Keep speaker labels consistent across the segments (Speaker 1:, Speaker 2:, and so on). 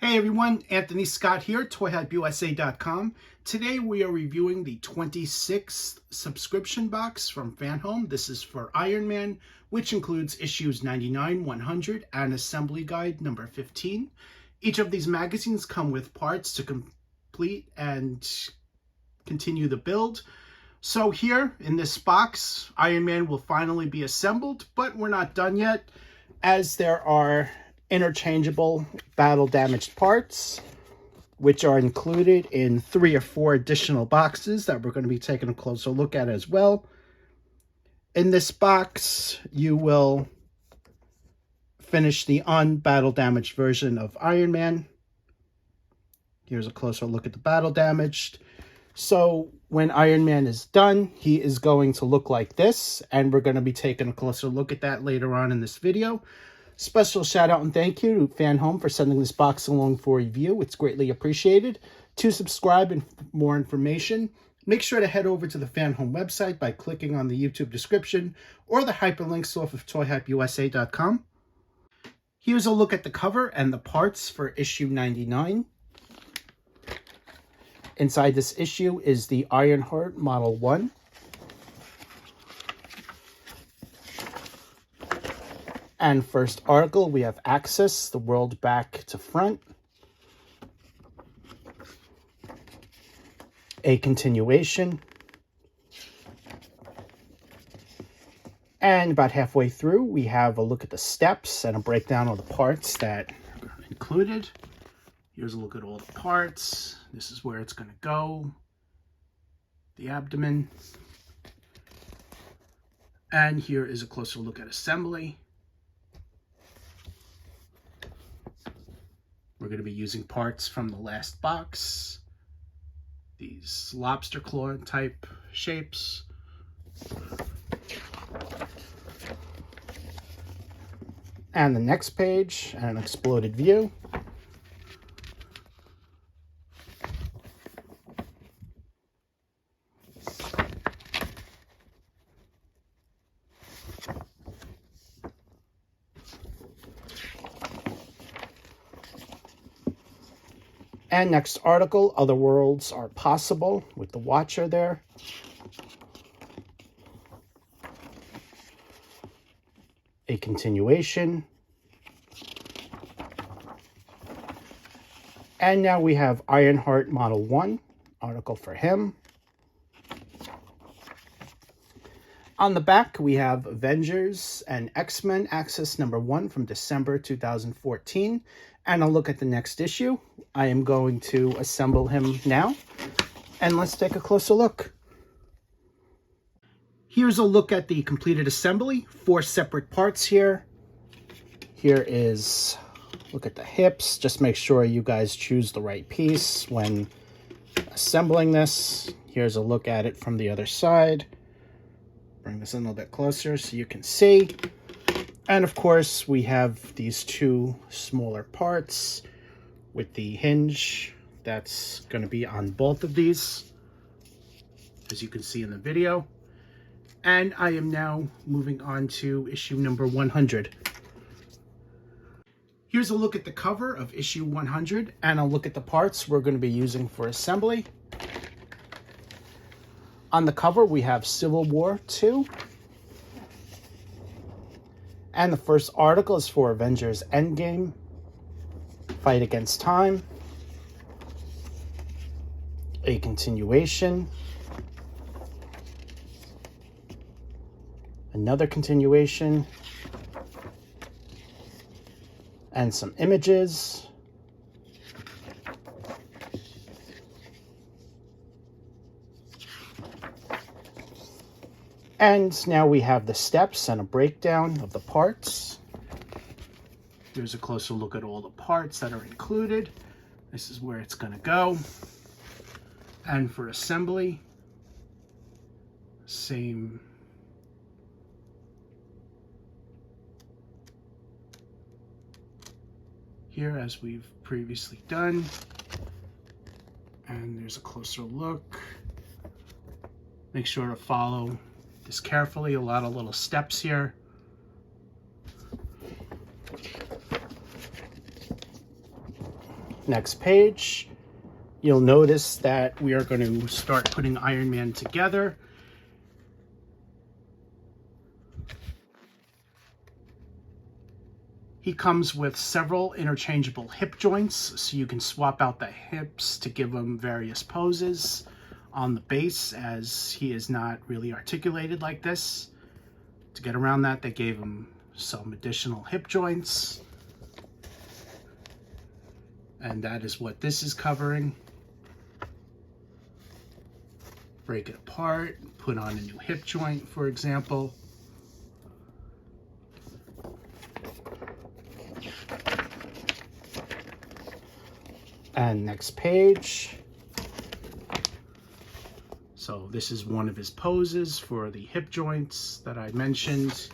Speaker 1: Hey everyone, Anthony Scott here, ToyHypeUSA.com. Today we are reviewing the 26th subscription box from FanHome. This is for Iron Man, which includes issues 99, 100, and Assembly Guide number 15. Each of these magazines come with parts to complete and continue the build. So here in this box, Iron Man will finally be assembled, but we're not done yet, as there are interchangeable battle damaged parts, which are included in 3 or 4 additional boxes that we're going to be taking a closer look at as well. In this box, you will finish the unbattle damaged version of Iron Man. Here's a closer look at the battle damaged. So when Iron Man is done, he is going to look like this, and we're going to be taking a closer look at that later on in this video. Special shout out and thank you to FanHome for sending this box along for review. It's greatly appreciated. To subscribe and for more information, make sure to head over to the FanHome website by clicking on the YouTube description or the hyperlinks off of ToyHypeUSA.com. Here's a look at the cover and the parts for issue 99. Inside this issue is the Ironheart Model 1. And first article, we have Axis, the world back to front. A continuation. And about halfway through, we have a look at the steps and a breakdown of the parts that are included. Here's a look at all the parts. This is where it's going to go. The abdomen. And here is a closer look at assembly. We're going to be using parts from the last box. These lobster claw type shapes. And the next page, an exploded view. And next article, Other Worlds Are Possible, with the Watcher there. A continuation. And now we have Ironheart Model 1, article for him. On the back, we have Avengers and X-Men Axis number 1 from December 2014. And a look at the next issue. I am going to assemble him now. And let's take a closer look. Here's a look at the completed assembly. 4 separate parts here. Here is a look at the hips. Just make sure you guys choose the right piece when assembling this. Here's a look at it from the other side. Bring this in a little bit closer so you can see. And of course, we have these 2 smaller parts with the hinge that's going to be on both of these, as you can see in the video. And I am now moving on to issue number 100. Here's a look at the cover of issue 100 and a look at the parts we're going to be using for assembly. On the cover, we have Civil War 2. And the first article is for Avengers Endgame, Fight Against Time. A continuation. Another continuation. And some images. And now we have the steps and a breakdown of the parts. Here's a closer look at all the parts that are included. This is where it's going to go. And for assembly, same. Here as we've previously done. And there's a closer look. Make sure to follow this carefully, a lot of little steps here. Next page, you'll notice that we are going to start putting Iron Man together. He comes with several interchangeable hip joints, so you can swap out the hips to give him various poses on the base, as he is not really articulated like this. To get around that, they gave him some additional hip joints. And that is what this is covering. Break it apart, put on a new hip joint, for example. And next page. So this is one of his poses for the hip joints that I mentioned.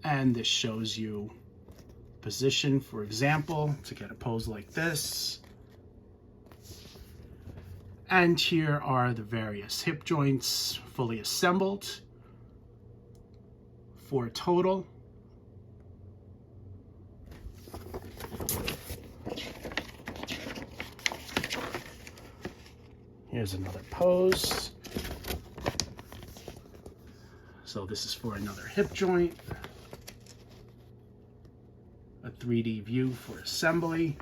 Speaker 1: And this shows you position, for example, to get a pose like this. And here are the various hip joints fully assembled. 4 total. Here's another pose. So this is for another hip joint. A 3D view for assembly.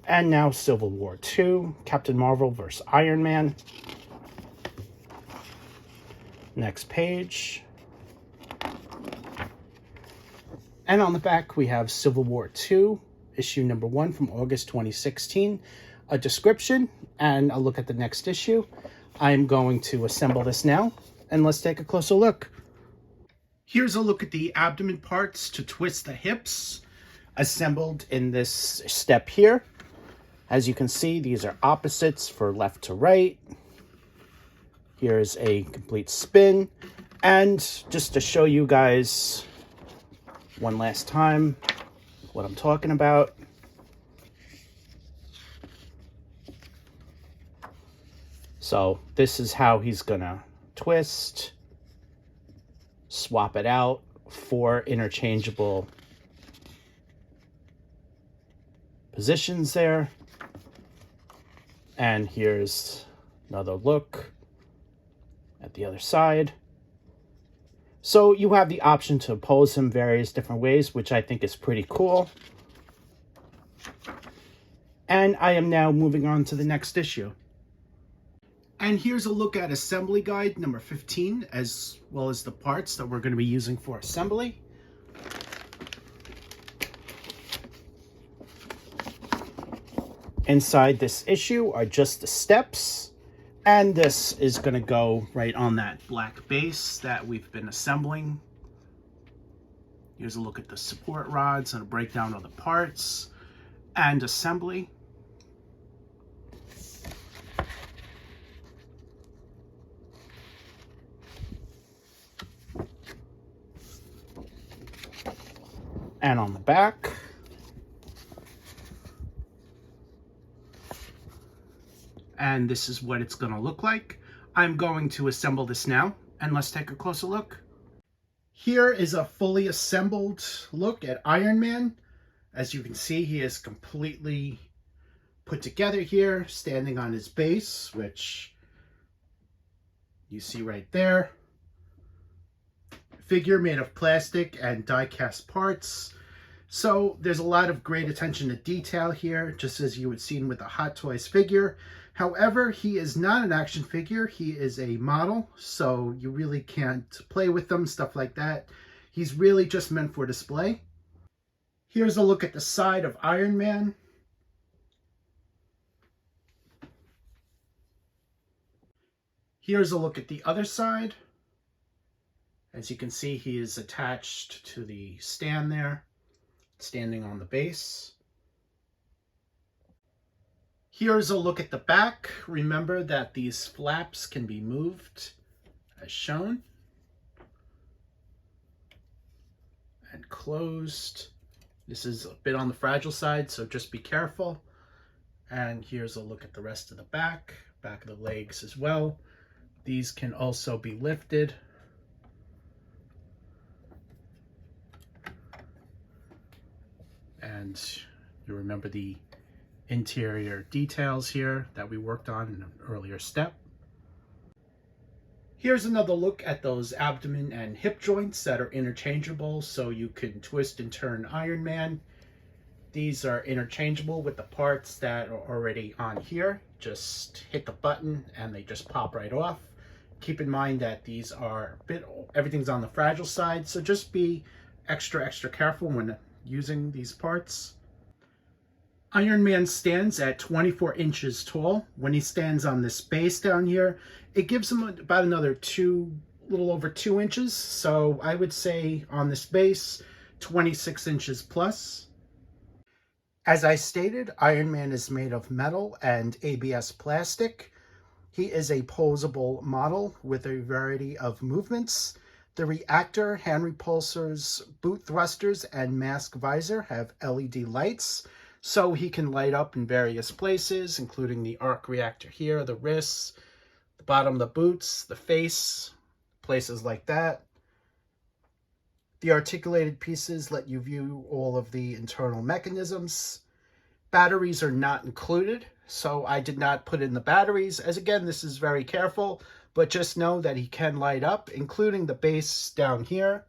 Speaker 1: And now Civil War II, Captain Marvel vs. Iron Man. Next page. And on the back, we have Civil War II, issue number 1 from August 2016. A description and a look at the next issue. I'm going to assemble this now, and let's take a closer look. Here's a look at the abdomen parts to twist the hips, assembled in this step here. As you can see, these are opposites for left to right. Here's a complete spin. And just to show you guys one last time what I'm talking about. So this is how he's gonna twist, swap it out, 4 interchangeable positions there. And here's another look at the other side. So you have the option to pose him various different ways, which I think is pretty cool. And I am now moving on to the next issue. And here's a look at assembly guide number 15, as well as the parts that we're going to be using for assembly. Inside this issue are just the steps, and this is going to go right on that black base that we've been assembling. Here's a look at the support rods and a breakdown of the parts and assembly. And on the back, and this is what it's going to look like. I'm going to assemble this now, and let's take a closer look. Here is a fully assembled look at Iron Man. As you can see, he is completely put together here, standing on his base, which you see right there. Figure made of plastic and die-cast parts. So there's a lot of great attention to detail here, just as you would see with a Hot Toys figure. However, he is not an action figure. He is a model, so you really can't play with them, stuff like that. He's really just meant for display. Here's a look at the side of Iron Man. Here's a look at the other side. As you can see, he is attached to the stand there, standing on the base. Here's a look at the back. Remember that these flaps can be moved as shown and closed. This is a bit on the fragile side, so just be careful. And here's a look at the rest of the back back of the legs as well. These can also be lifted. And you remember the interior details here that we worked on in an earlier step. Here's another look at those abdomen and hip joints that are interchangeable, so you can twist and turn Iron Man. These are interchangeable with the parts that are already on here. Just hit the button and they just pop right off. Keep in mind that these are everything's on the fragile side, so just be extra careful when using these parts. Iron Man stands at 24 inches tall. When he stands on this base down here, it gives him about another little over 2 inches. So I would say on this base, 26 inches plus. As I stated, Iron Man is made of metal and ABS plastic. He is a posable model with a variety of movements. The reactor, hand repulsors, boot thrusters, and mask visor have LED lights, so he can light up in various places, including the arc reactor here, the wrists, the bottom of the boots, the face, places like that. The articulated pieces let you view all of the internal mechanisms. Batteries are not included, so I did not put in the batteries, as again, this is very careful, but just know that he can light up, including the base down here.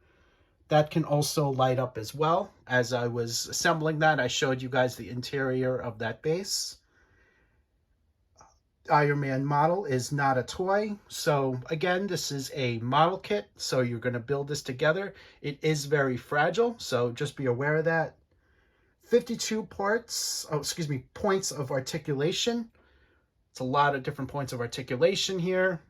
Speaker 1: That can also light up as well. As I was assembling that, I showed you guys the interior of that base. Iron Man model is not a toy. So again, this is a model kit. So you're going to build this together. It is very fragile, so just be aware of that. 52 points of articulation. It's a lot of different points of articulation here,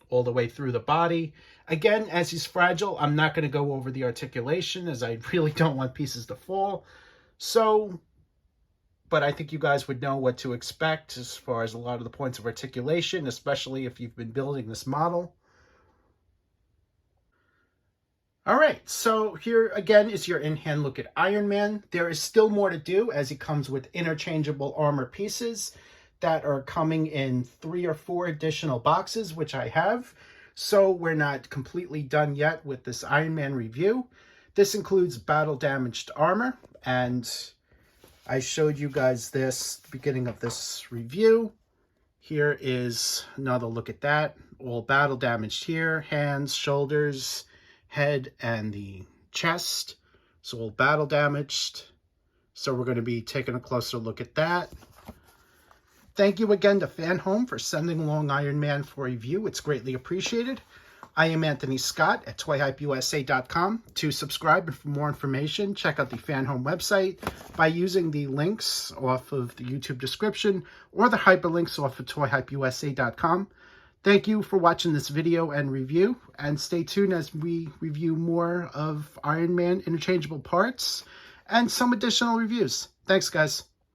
Speaker 1: all the way through the body. Again, as he's fragile, I'm not going to go over the articulation, as I really don't want pieces to fall. So, but I think you guys would know what to expect as far as a lot of the points of articulation, especially if you've been building this model. All right, so here again is your in-hand look at Iron Man. There is still more to do, as he comes with interchangeable armor pieces that are coming in 3 or 4 additional boxes, which I have. So we're not completely done yet with this Iron Man review. This includes battle damaged armor, and I showed you guys this at the beginning of this review. Here is another look at that. All battle damaged here, hands, shoulders, head, and the chest. So all battle damaged. So we're going to be taking a closer look at that. Thank you again to FanHome for sending along Iron Man for review. It's greatly appreciated. I am Anthony Scott at ToyHypeUSA.com. To subscribe and for more information, check out the FanHome website by using the links off of the YouTube description or the hyperlinks off of ToyHypeUSA.com. Thank you for watching this video and review, and stay tuned as we review more of Iron Man interchangeable parts and some additional reviews. Thanks, guys.